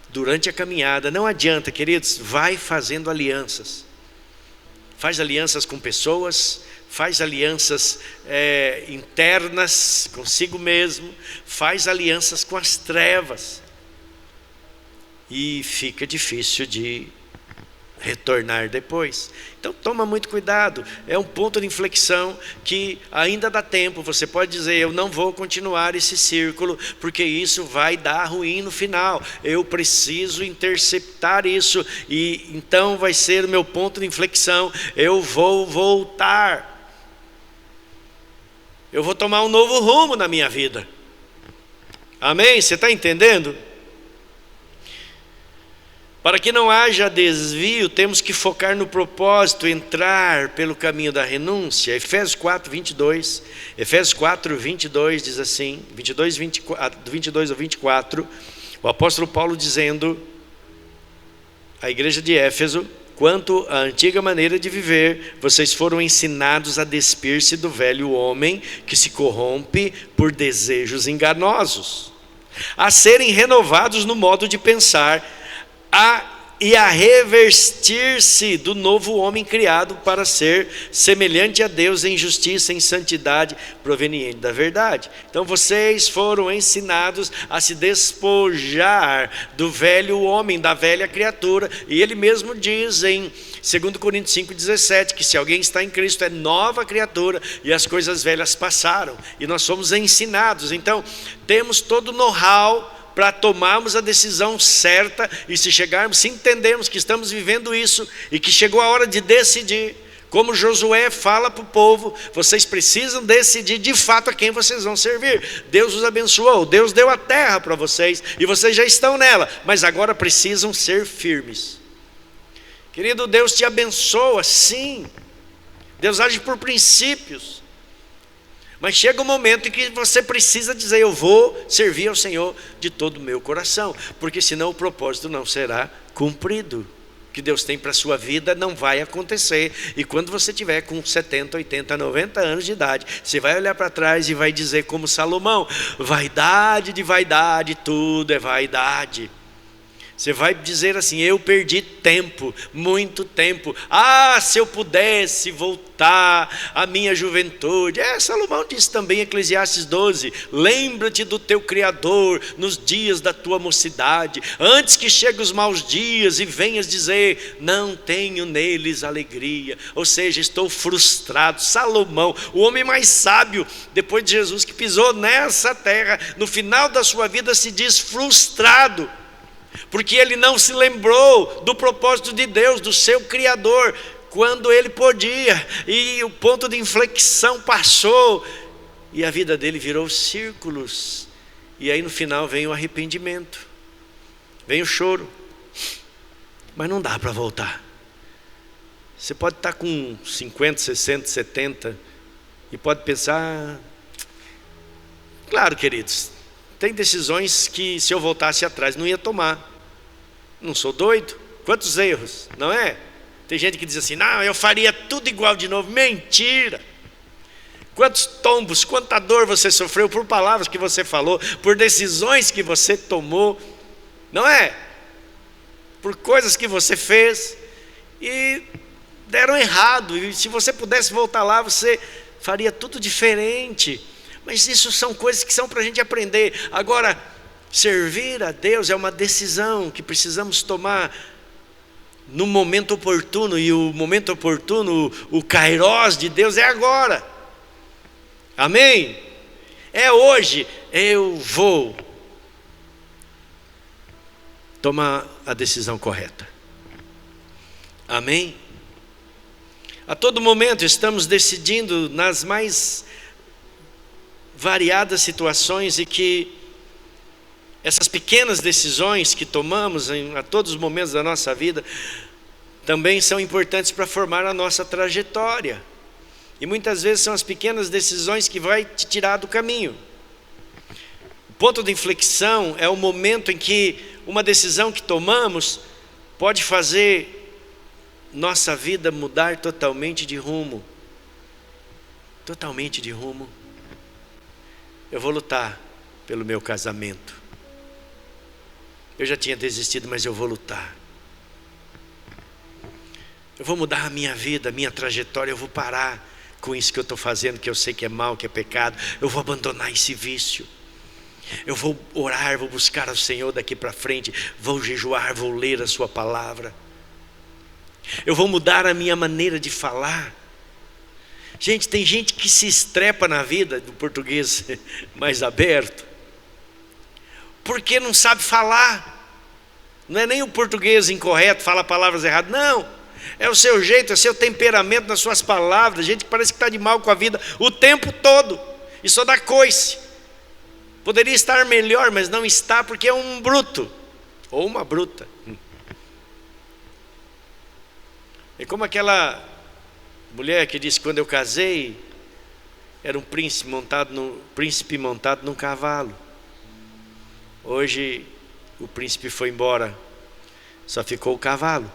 durante a caminhada, não adianta, queridos, vai fazendo alianças. Faz alianças com pessoas, faz alianças internas consigo mesmo, faz alianças com as trevas, e fica difícil de retornar depois. Então toma muito cuidado, é um ponto de inflexão que ainda dá tempo. Você pode dizer: eu não vou continuar esse círculo, porque isso vai dar ruim no final, eu preciso interceptar isso, e então vai ser o meu ponto de inflexão. Eu vou voltar, eu vou tomar um novo rumo na minha vida. Amém? Você está entendendo? Para que não haja desvio, temos que focar no propósito, entrar pelo caminho da renúncia. Efésios 4, 22. Efésios 4, 22 diz assim, 22 ao 24, o apóstolo Paulo dizendo à igreja de Éfeso: quanto à antiga maneira de viver, vocês foram ensinados a despir-se do velho homem que se corrompe por desejos enganosos, a serem renovados no modo de pensar, e a revestir-se do novo homem criado para ser semelhante a Deus em justiça, em santidade, proveniente da verdade. Então vocês foram ensinados a se despojar do velho homem, da velha criatura, e ele mesmo diz em 2 Coríntios 5,17, que se alguém está em Cristo é nova criatura, e as coisas velhas passaram, e nós somos ensinados. Então temos todo o know-how para tomarmos a decisão certa, e se entendermos que estamos vivendo isso, e que chegou a hora de decidir, como Josué fala para o povo, vocês precisam decidir de fato a quem vocês vão servir. Deus os abençoou, Deus deu a terra para vocês, e vocês já estão nela, mas agora precisam ser firmes. Querido, Deus te abençoa, sim, Deus age por princípios, mas chega um momento em que você precisa dizer: eu vou servir ao Senhor de todo o meu coração, porque senão o propósito não será cumprido. O que Deus tem para a sua vida não vai acontecer. E quando você tiver com 70, 80, 90 anos de idade, você vai olhar para trás e vai dizer como Salomão: vaidade de vaidade, tudo é vaidade. Você vai dizer assim: eu perdi tempo, muito tempo. Se eu pudesse voltar à minha juventude. Salomão disse também em Eclesiastes 12: lembra-te do teu Criador nos dias da tua mocidade, antes que cheguem os maus dias e venhas dizer: não tenho neles alegria. Ou seja, estou frustrado. Salomão, o homem mais sábio depois de Jesus, que pisou nessa terra, no final da sua vida se diz frustrado, porque ele não se lembrou do propósito de Deus, do seu Criador, quando ele podia, e o ponto de inflexão passou, e a vida dele virou círculos, e aí no final vem o arrependimento, vem o choro, mas não dá para voltar. Você pode estar com 50, 60, 70, e pode pensar, claro, queridos, tem decisões que se eu voltasse atrás não ia tomar. Não sou doido? Quantos erros, não é? Tem gente que diz assim: não, eu faria tudo igual de novo. Mentira! Quantos tombos, quanta dor você sofreu por palavras que você falou, por decisões que você tomou, não é? Por coisas que você fez e deram errado. E se você pudesse voltar lá, você faria tudo diferente. Mas isso são coisas que são para a gente aprender. Agora, servir a Deus é uma decisão que precisamos tomar no momento oportuno. E o momento oportuno, o kairós de Deus é agora. Amém? É hoje. Eu vou tomar a decisão correta. Amém? A todo momento estamos decidindo nas mais variadas situações, e que essas pequenas decisões que tomamos a todos os momentos da nossa vida também são importantes para formar a nossa trajetória, e muitas vezes são as pequenas decisões que vai te tirar do caminho. O ponto de inflexão é o momento em que uma decisão que tomamos pode fazer nossa vida mudar totalmente de rumo. Totalmente de rumo. Eu vou lutar pelo meu casamento. Eu já tinha desistido, mas eu vou lutar. Eu vou mudar a minha vida, a minha trajetória. Eu vou parar com isso que eu estou fazendo, que eu sei que é mal, que é pecado. Eu vou abandonar esse vício. Eu vou orar, vou buscar ao Senhor daqui para frente. Vou jejuar, vou ler a sua palavra. Eu vou mudar a minha maneira de falar. Gente, tem gente que se estrepa na vida, do português mais aberto, porque não sabe falar. Não é nem o português incorreto, fala palavras erradas, não. É o seu jeito, é o seu temperamento nas suas palavras. Gente que parece que está de mal com a vida o tempo todo, e só dá coice. Poderia estar melhor, mas não está, porque é um bruto, ou uma bruta. É como aquela mulher que disse: quando eu casei, era um príncipe montado num cavalo. Hoje o príncipe foi embora, só ficou o cavalo.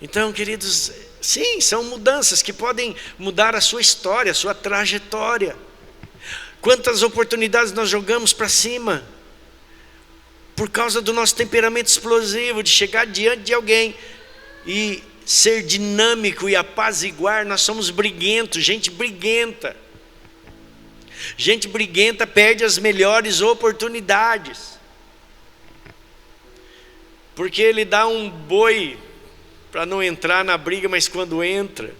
Então, queridos, sim, são mudanças que podem mudar a sua história, a sua trajetória. Quantas oportunidades nós jogamos para cima por causa do nosso temperamento explosivo, de chegar diante de alguém e ser dinâmico e apaziguar. Nós somos briguentos, gente briguenta. Gente briguenta perde as melhores oportunidades, porque ele dá um boi para não entrar na briga, mas quando entra,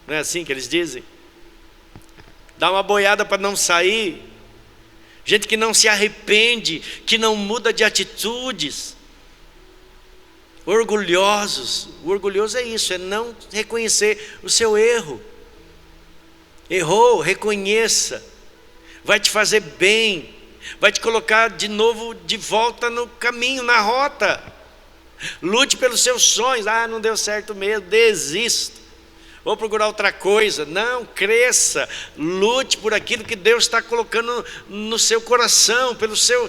não é assim que eles dizem? Dá uma boiada para não sair. Gente que não se arrepende, que não muda de atitudes. Orgulhosos. O orgulhoso é isso, é não reconhecer o seu erro. Errou, reconheça. Vai te fazer bem, vai te colocar de novo de volta no caminho, na rota. Lute pelos seus sonhos. Não deu certo mesmo, desista, vou procurar outra coisa. Não, cresça, lute por aquilo que Deus está colocando no seu coração, pelo seu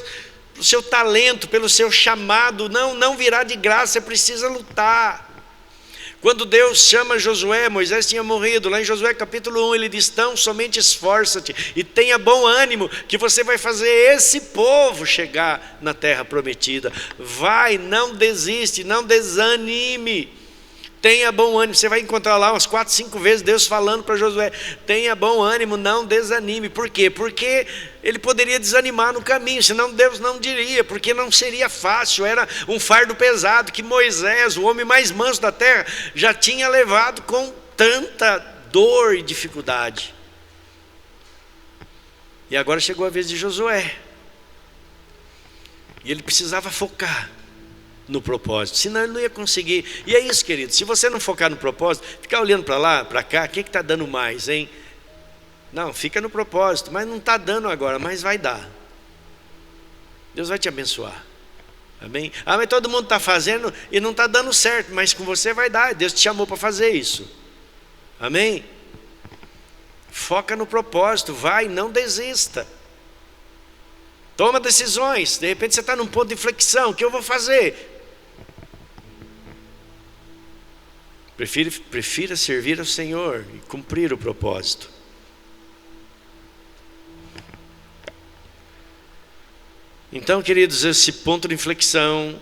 talento, pelo seu chamado. Não virá de graça, você precisa lutar. Quando Deus chama Josué, Moisés tinha morrido. Lá em Josué capítulo 1 ele diz: tão somente esforça-te e tenha bom ânimo, que você vai fazer esse povo chegar na terra prometida. Vai, não desiste, não desanime, tenha bom ânimo. Você vai encontrar lá umas 4, 5 vezes Deus falando para Josué: tenha bom ânimo, não desanime. Por quê? Porque ele poderia desanimar no caminho, senão Deus não diria, porque não seria fácil, era um fardo pesado que Moisés, o homem mais manso da terra, já tinha levado com tanta dor e dificuldade. E agora chegou a vez de Josué, e ele precisava focar no propósito, senão ele não ia conseguir. E é isso, querido, se você não focar no propósito, ficar olhando para lá, para cá, o que está dando mais, hein? Não, fica no propósito, mas não está dando agora, mas vai dar. Deus vai te abençoar, amém? Mas todo mundo está fazendo e não está dando certo, mas com você vai dar. Deus te chamou para fazer isso, amém? Foca no propósito, vai, não desista. Toma decisões. De repente você está num ponto de inflexão: o que eu vou fazer? Prefira servir ao Senhor e cumprir o propósito. Então, queridos, esse ponto de inflexão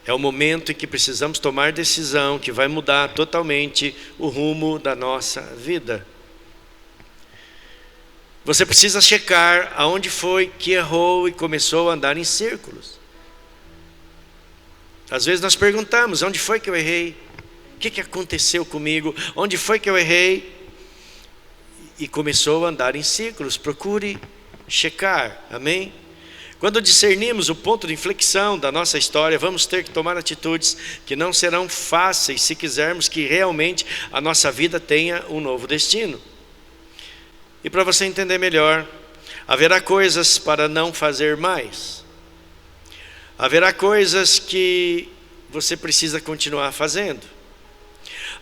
é o momento em que precisamos tomar decisão que vai mudar totalmente o rumo da nossa vida. Você precisa checar aonde foi que errou e começou a andar em círculos. Às vezes nós perguntamos: onde foi que eu errei? O que aconteceu comigo? Onde foi que eu errei? E começou a andar em círculos. Procure checar, amém? Quando discernimos o ponto de inflexão da nossa história, vamos ter que tomar atitudes que não serão fáceis se quisermos que realmente a nossa vida tenha um novo destino. E para você entender melhor, haverá coisas para não fazer mais. Haverá coisas que você precisa continuar fazendo.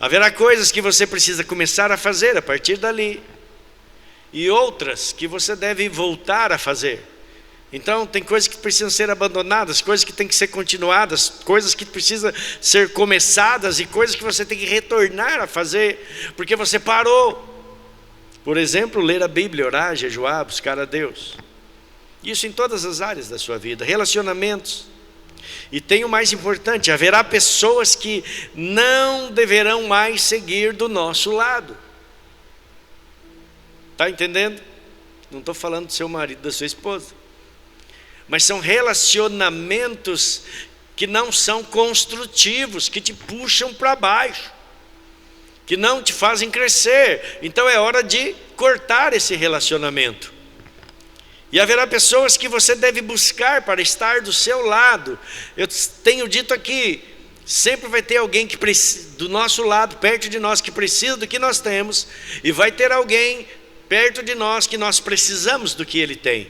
Haverá coisas que você precisa começar a fazer a partir dali, e outras que você deve voltar a fazer. Então tem coisas que precisam ser abandonadas, coisas que têm que ser continuadas, coisas que precisam ser começadas e coisas que você tem que retornar a fazer, porque você parou. Por exemplo, ler a Bíblia, orar, jejuar, buscar a Deus. Isso em todas as áreas da sua vida. Relacionamentos. E tem o mais importante: haverá pessoas que não deverão mais seguir do nosso lado. Está entendendo? Não estou falando do seu marido, da sua esposa. Mas são relacionamentos que não são construtivos, que te puxam para baixo, que não te fazem crescer. Então é hora de cortar esse relacionamento. E haverá pessoas que você deve buscar para estar do seu lado. Eu tenho dito aqui, sempre vai ter alguém que precisa, do nosso lado, perto de nós, que precisa do que nós temos, e vai ter alguém perto de nós que nós precisamos do que ele tem.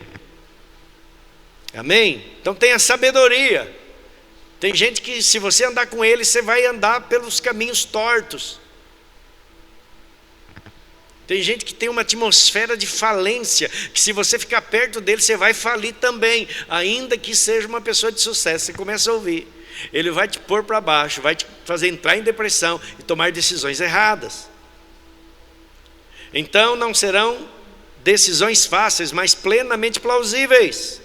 Amém? Então tenha sabedoria. Tem gente que, se você andar com ele, você vai andar pelos caminhos tortos. Tem gente que tem uma atmosfera de falência, que se você ficar perto dele, você vai falir também, ainda que seja uma pessoa de sucesso. Você começa a ouvir, ele vai te pôr para baixo, vai te fazer entrar em depressão e tomar decisões erradas. Então não serão decisões fáceis, mas plenamente plausíveis.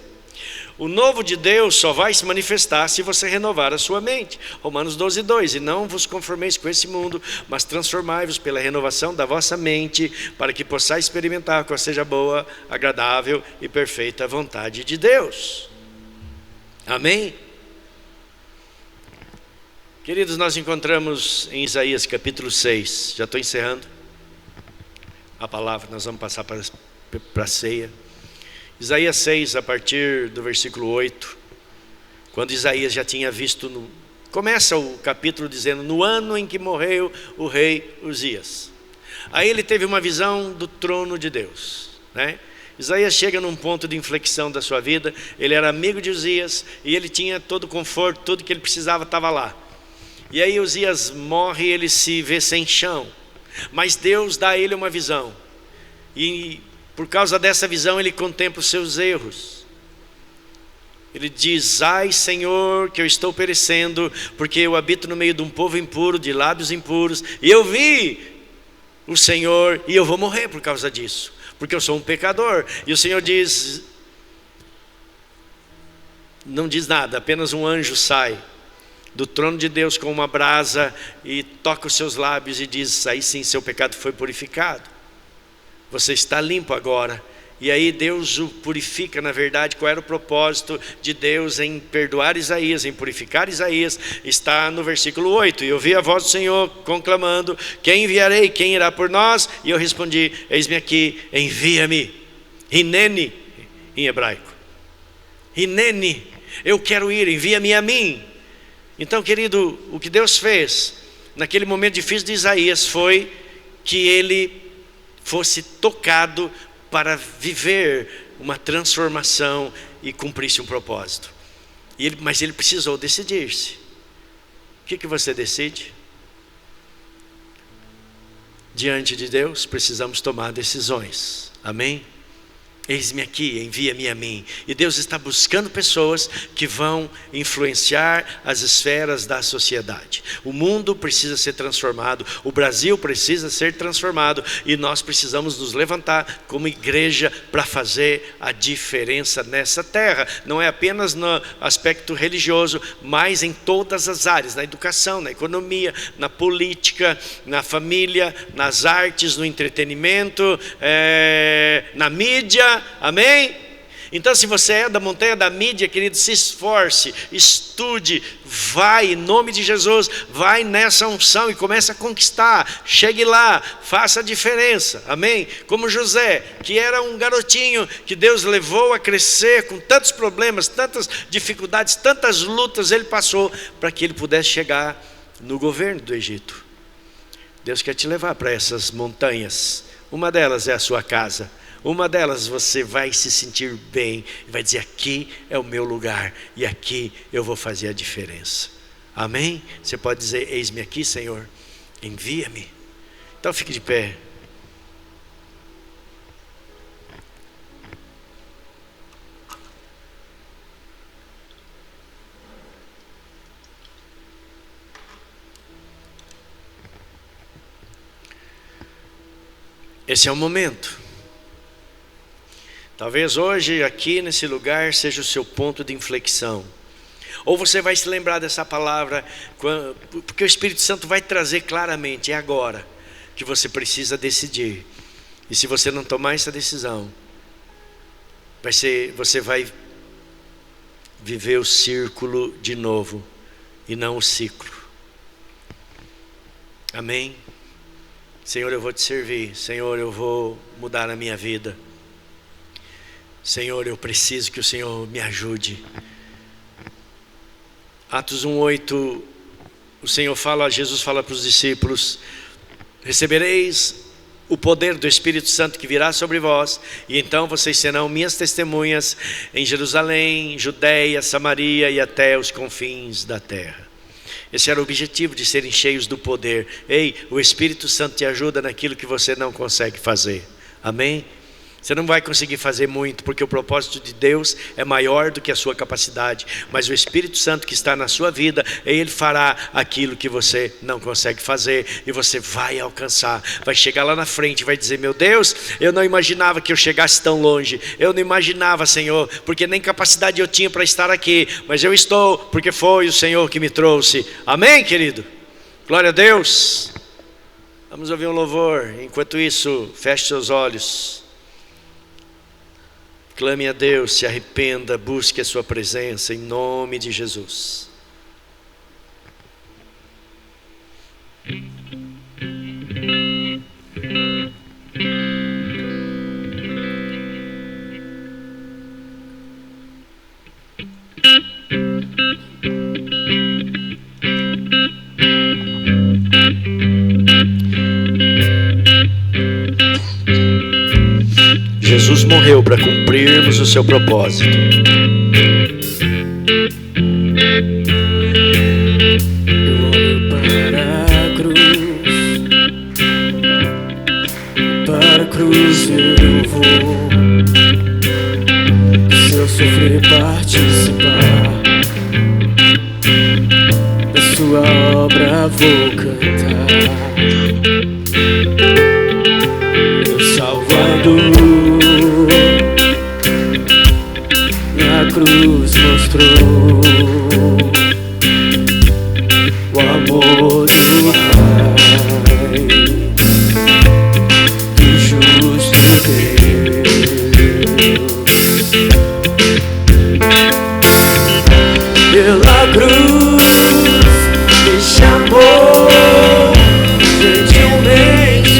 O novo de Deus só vai se manifestar se você renovar a sua mente. Romanos 12:2. E não vos conformeis com esse mundo, mas transformai-vos pela renovação da vossa mente, para que possais experimentar qual seja a boa, agradável e perfeita vontade de Deus. Amém? Queridos, nós encontramos em Isaías capítulo 6. Já estou encerrando a palavra, nós vamos passar para a ceia. Isaías 6, a partir do versículo 8, quando Isaías já tinha visto, começa o capítulo dizendo, no ano em que morreu o rei Uzias. Aí ele teve uma visão do trono de Deus, né? Isaías chega num ponto de inflexão da sua vida. Ele era amigo de Uzias e ele tinha todo o conforto, tudo que ele precisava estava lá. E aí Uzias morre e ele se vê sem chão, mas Deus dá a ele uma visão, e por causa dessa visão ele contempla os seus erros. Ele diz, ai Senhor, que eu estou perecendo, porque eu habito no meio de um povo impuro, de lábios impuros, e eu vi o Senhor, e eu vou morrer por causa disso, porque eu sou um pecador. E o Senhor diz, não diz nada, apenas um anjo sai do trono de Deus com uma brasa e toca os seus lábios e diz, aí sim seu pecado foi purificado, você está limpo agora. E aí Deus o purifica. Na verdade, qual era o propósito de Deus em perdoar Isaías, em purificar Isaías? Está no versículo 8. E eu ouvi a voz do Senhor conclamando, quem enviarei? Quem irá por nós? E eu respondi, eis-me aqui, envia-me. Hineni, em hebraico. Hineni, eu quero ir, envia-me a mim. Então, querido, o que Deus fez naquele momento difícil de Isaías foi que ele fosse tocado para viver uma transformação e cumprisse um propósito. Mas ele precisou decidir-se. O que você decide? Diante de Deus precisamos tomar decisões. Amém? Eis-me aqui, envia-me a mim. E Deus está buscando pessoas que vão influenciar as esferas da sociedade. O mundo precisa ser transformado, o Brasil precisa ser transformado, e nós precisamos nos levantar como igreja para fazer a diferença nessa terra. Não é apenas no aspecto religioso, mas em todas as áreas, na educação, na economia, na política, na família, nas artes, no entretenimento, na mídia. Amém? Então, se você é da montanha da mídia, querido, se esforce, estude, vai em nome de Jesus, vai nessa unção e comece a conquistar. Chegue lá, faça a diferença. Amém? Como José, que era um garotinho que Deus levou a crescer com tantos problemas, tantas dificuldades, tantas lutas ele passou para que ele pudesse chegar no governo do Egito. Deus quer te levar para essas montanhas. Uma delas é a sua casa. Uma delas você vai se sentir bem, vai dizer, aqui é o meu lugar, e aqui eu vou fazer a diferença. Amém? Você pode dizer, eis-me aqui, Senhor, envia-me. Então fique de pé. Esse é o momento. Talvez hoje aqui nesse lugar seja o seu ponto de inflexão. Ou você vai se lembrar dessa palavra, porque o Espírito Santo vai trazer claramente, é agora que você precisa decidir. E se você não tomar essa decisão, você vai viver o círculo de novo e não o ciclo. Amém? Senhor, eu vou te servir. Senhor, eu vou mudar a minha vida. Senhor, eu preciso que o Senhor me ajude. Atos 1:8, Jesus fala para os discípulos, recebereis o poder do Espírito Santo que virá sobre vós, e então vocês serão minhas testemunhas em Jerusalém, Judeia, Samaria e até os confins da terra. Esse era o objetivo de serem cheios do poder. Ei, o Espírito Santo te ajuda naquilo que você não consegue fazer. Amém? Você não vai conseguir fazer muito, porque o propósito de Deus é maior do que a sua capacidade. Mas o Espírito Santo que está na sua vida, Ele fará aquilo que você não consegue fazer. E você vai alcançar, vai chegar lá na frente, vai dizer: meu Deus, eu não imaginava que eu chegasse tão longe. Eu não imaginava, Senhor, porque nem capacidade eu tinha para estar aqui. Mas eu estou, porque foi o Senhor que me trouxe. Amém, querido? Glória a Deus. Vamos ouvir um louvor. Enquanto isso, feche seus olhos. Clame a Deus, se arrependa, busque a sua presença em nome de Jesus. Jesus morreu para cumprirmos o seu propósito. Eu olho para a cruz eu vou. Se eu sofrer, participar da sua obra, vou cantar. Meu Salvador na cruz mostrou o amor do Pai, do justo Deus. Pela cruz me chamou, gentilmente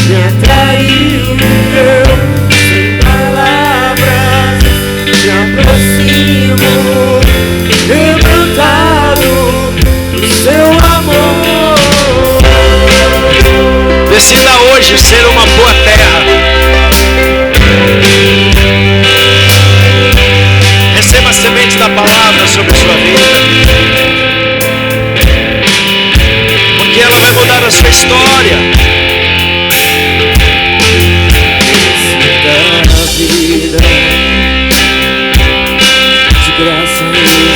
me atraiu. Eu, sem palavras, me aproximo, encantado do seu amor. Decida hoje ser uma boa terra. Receba a semente da palavra sobre a sua vida, porque ela vai mudar a sua história. Da vida, de graça recebi,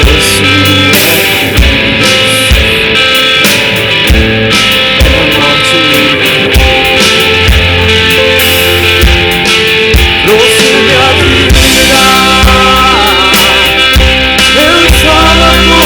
por sua cruz, a morte me trouxe minha vida. Eu só amo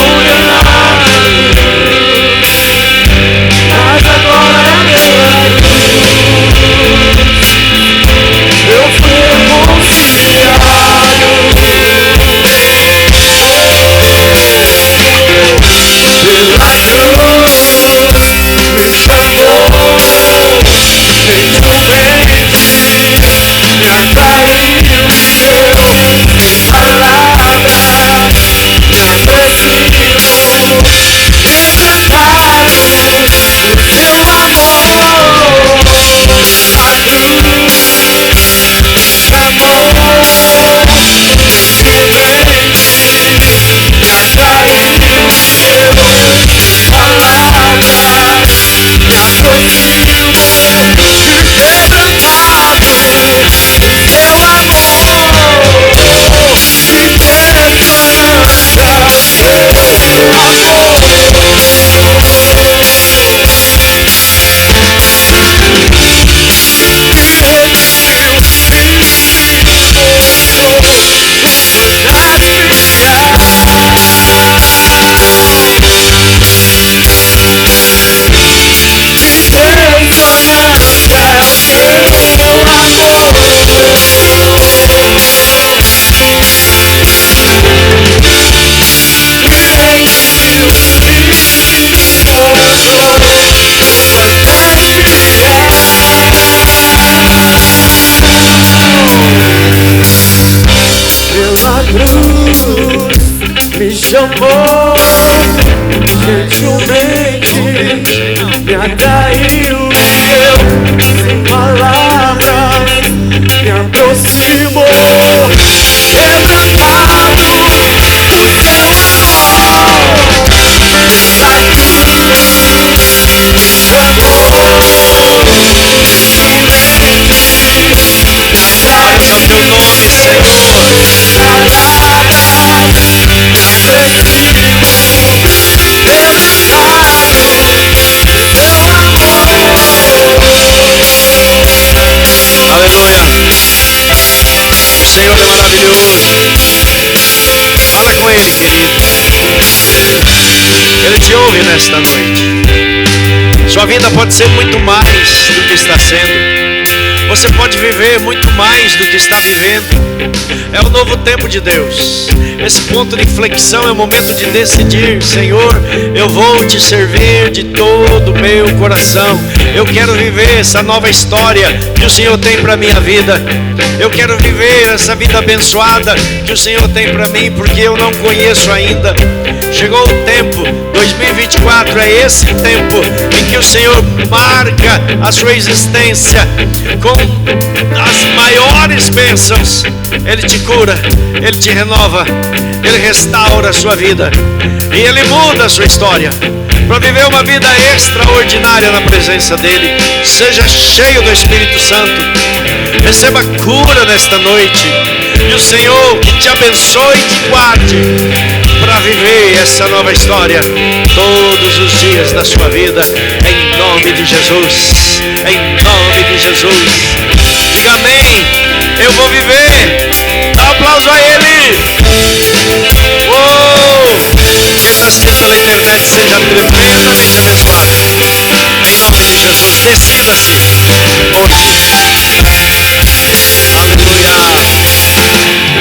daí o que eu, sem palavras, me aproximo, quebrantado por teu amor. Graças ao teu nome, Senhor. Aleluia. O Senhor é maravilhoso. Fala com Ele, querido. Ele te ouve nesta noite. Sua vida pode ser muito mais do que está sendo. Você pode viver muito mais do que está vivendo. É o novo tempo de Deus. Esse ponto de inflexão é o momento de decidir: Senhor, eu vou te servir de todo o meu coração. Eu quero viver essa nova história que o Senhor tem para a minha vida. Eu quero viver essa vida abençoada que o Senhor tem para mim, porque eu não conheço ainda. Chegou o tempo, 2024 é esse tempo em que o Senhor marca a sua existência com as maiores bênçãos. Ele te cura, Ele te renova, Ele restaura a sua vida e Ele muda a sua história para viver uma vida extraordinária na presença dEle. Seja cheio do Espírito Santo, receba cura nesta noite, e o Senhor que te abençoe e te guarde para viver essa nova história todos os dias da sua vida, em nome de Jesus, em nome de Jesus. Diga amém. Eu vou viver. Dá um aplauso a Ele. Quem está assistindo pela internet, seja tremendamente abençoado, em nome de Jesus. Decida-se hoje. Aleluia.